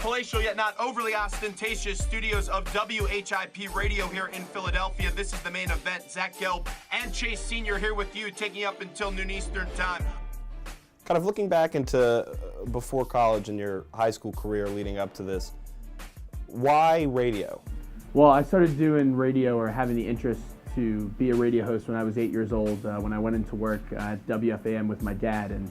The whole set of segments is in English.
palatial yet not overly ostentatious studios of WHIP Radio here in Philadelphia. This is the main event. Zach Gelb and Chase Sr. here with you, taking up until noon Eastern time. Kind of looking back into before college and your high school career leading up to this, why radio? Well, I started doing radio or having the interest to be a radio host when I was 8 years old, when I went into work at WFAM with my dad. And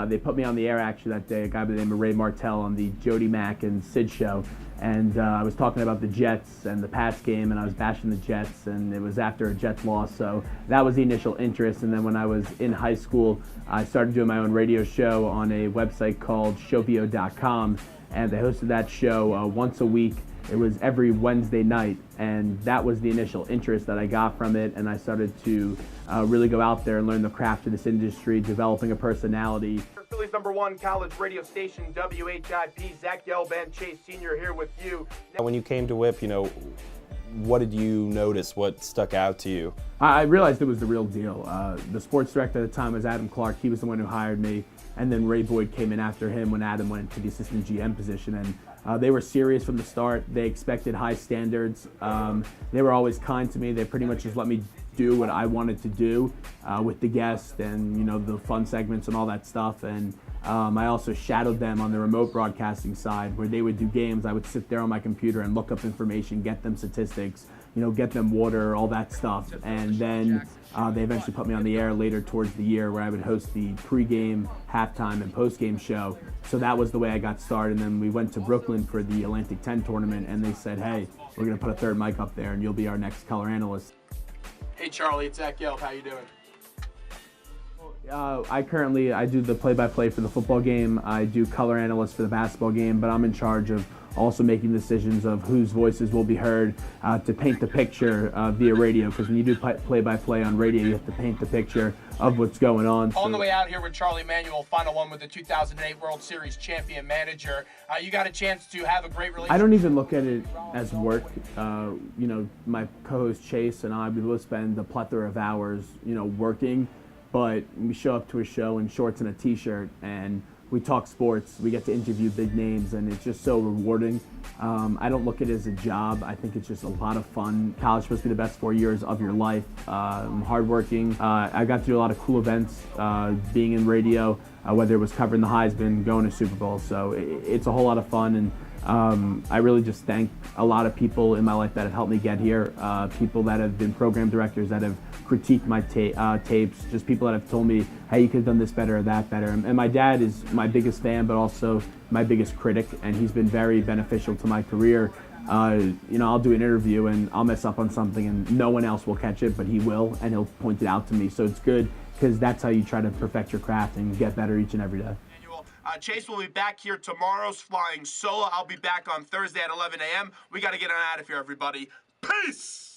they put me on the air actually that day, a guy by the name of Ray Martell on the Jody Mack and Sid show. And I was talking about the Jets and the Pats game, and I was bashing the Jets, and it was after a Jets loss, so that was the initial interest. And then when I was in high school, I started doing my own radio show on a website called showbo.com, and I hosted that show once a week. It was every Wednesday night, and that was the initial interest that I got from it, and I started to really go out there and learn the craft of this industry, developing a personality. Philly's #1 college radio station, WHIP, Zach Gelb and Chase Sr. here with you. When you came to WHIP, what did you notice? What stuck out to you? I realized it was the real deal. The sports director at the time was Adam Clark. He was the one who hired me, and then Ray Boyd came in after him when Adam went to the assistant GM position. And they were serious from the start. They expected high standards. They were always kind to me. They pretty much just let me do what I wanted to do with the guests and the fun segments and all that stuff. And I also shadowed them on the remote broadcasting side where they would do games. I would sit there on my computer and look up information, get them statistics, get them water, all that stuff. And then they eventually put me on the air later towards the year where I would host the pregame, halftime, and postgame show. So that was the way I got started. And then we went to Brooklyn for the Atlantic 10 tournament, and they said, hey, we're going to put a third mic up there, and you'll be our next color analyst. Hey, Charlie, it's Zach Gelb. How you doing? I do the play-by-play for the football game. I do color analyst for the basketball game, but I'm in charge of also making decisions of whose voices will be heard to paint the picture via radio, because when you do play-by-play on radio, you have to paint the picture of what's going on. On the way out here with Charlie Manuel, final one with the 2008 World Series champion manager. You got a chance to have a great relationship. I don't even look at it as work. My co-host Chase and I, we will spend a plethora of hours, working, but we show up to a show in shorts and a t-shirt, and we talk sports, we get to interview big names, and it's just so rewarding. I don't look at it as a job. I think it's just a lot of fun. College is supposed to be the best 4 years of your life. I'm hardworking. I got to do a lot of cool events being in radio, whether it was covering the Heisman, going to Super Bowl. So it's a whole lot of fun, and I really just thank a lot of people in my life that have helped me get here, people that have been program directors that have critiqued my tapes, just people that have told me, hey, you could have done this better or that better. And my dad is my biggest fan, but also my biggest critic, and he's been very beneficial to my career. I'll do an interview and I'll mess up on something and no one else will catch it, but he will, and he'll point it out to me. So it's good, because that's how you try to perfect your craft and get better each and every day. Chase will be back here tomorrow's flying solo. I'll be back on Thursday at 11 a.m. We got to get on out of here, everybody. Peace!